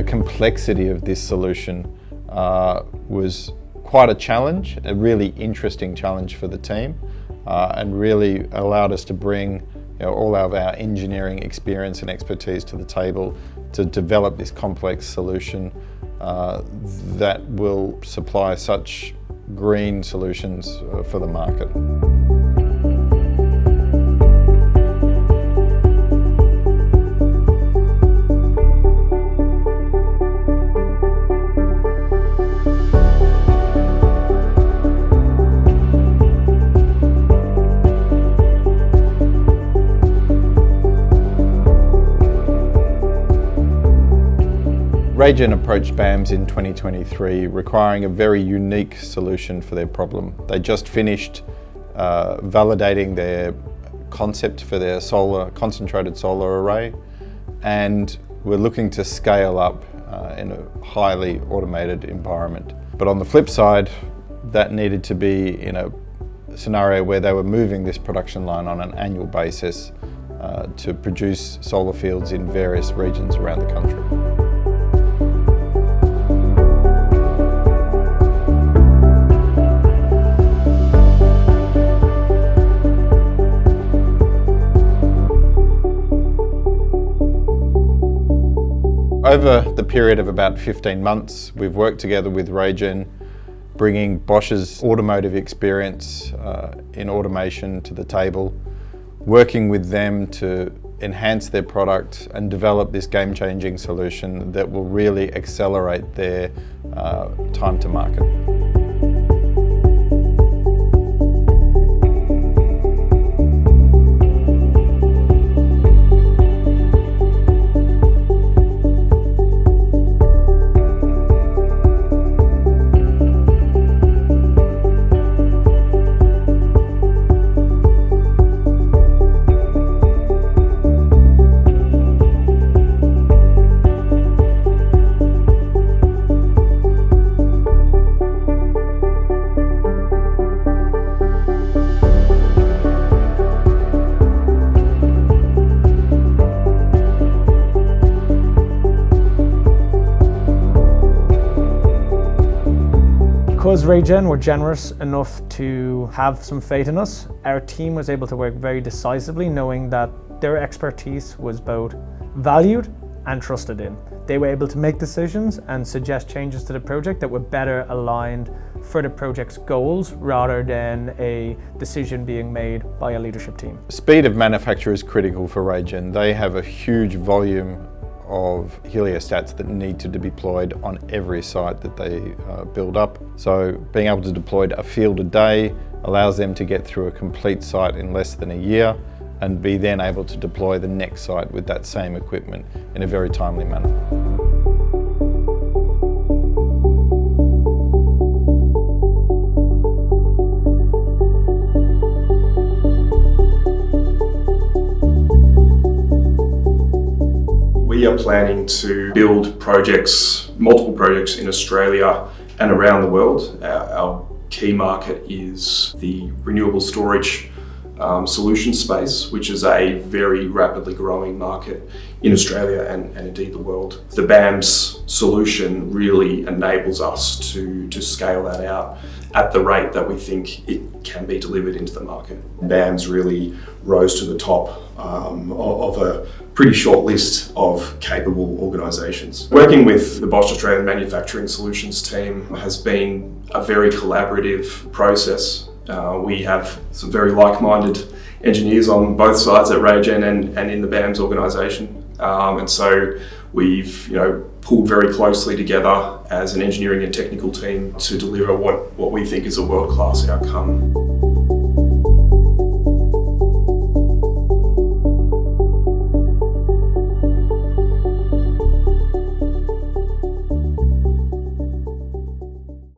complexity of this solution was quite a challenge, a really interesting challenge for the team, and really allowed us to bring all of our engineering experience and expertise to the table to develop this complex solution that will supply such green solutions for the market. RayGen approached BAMS in 2023 requiring a very unique solution for their problem. They just finished validating their concept for their concentrated solar array, and we're looking to scale up in a highly automated environment. But on the flip side, that needed to be in a scenario where they were moving this production line on an annual basis to produce solar fields in various regions around the country. Over the period of about 15 months, we've worked together with RayGen, bringing Bosch's automotive experience in automation to the table, working with them to enhance their product and develop this game-changing solution that will really accelerate their time to market. Because RayGen were generous enough to have some faith in us, our team was able to work very decisively, knowing that their expertise was both valued and trusted in. They were able to make decisions and suggest changes to the project that were better aligned for the project's goals rather than a decision being made by a leadership team. Speed of manufacture is critical for RayGen. They have a huge volume of heliostats that need to be deployed on every site that they build up. So being able to deploy a field a day allows them to get through a complete site in less than a year and be then able to deploy the next site with that same equipment in a very timely manner. We are planning to build projects, multiple projects in Australia and around the world. Our key market is the renewable storage solution space, which is a very rapidly growing market in Australia and indeed the world. The BAMS solution really enables us to scale that out at the rate that we think it can be delivered into the market. BAMS really rose to the top of a pretty short list of capable organisations. Working with the Bosch Australian Manufacturing Solutions team has been a very collaborative process. We have some very like-minded engineers on both sides at RayGen and in the BAMS organisation. And so we've pulled very closely together as an engineering and technical team to deliver what we think is a world-class outcome.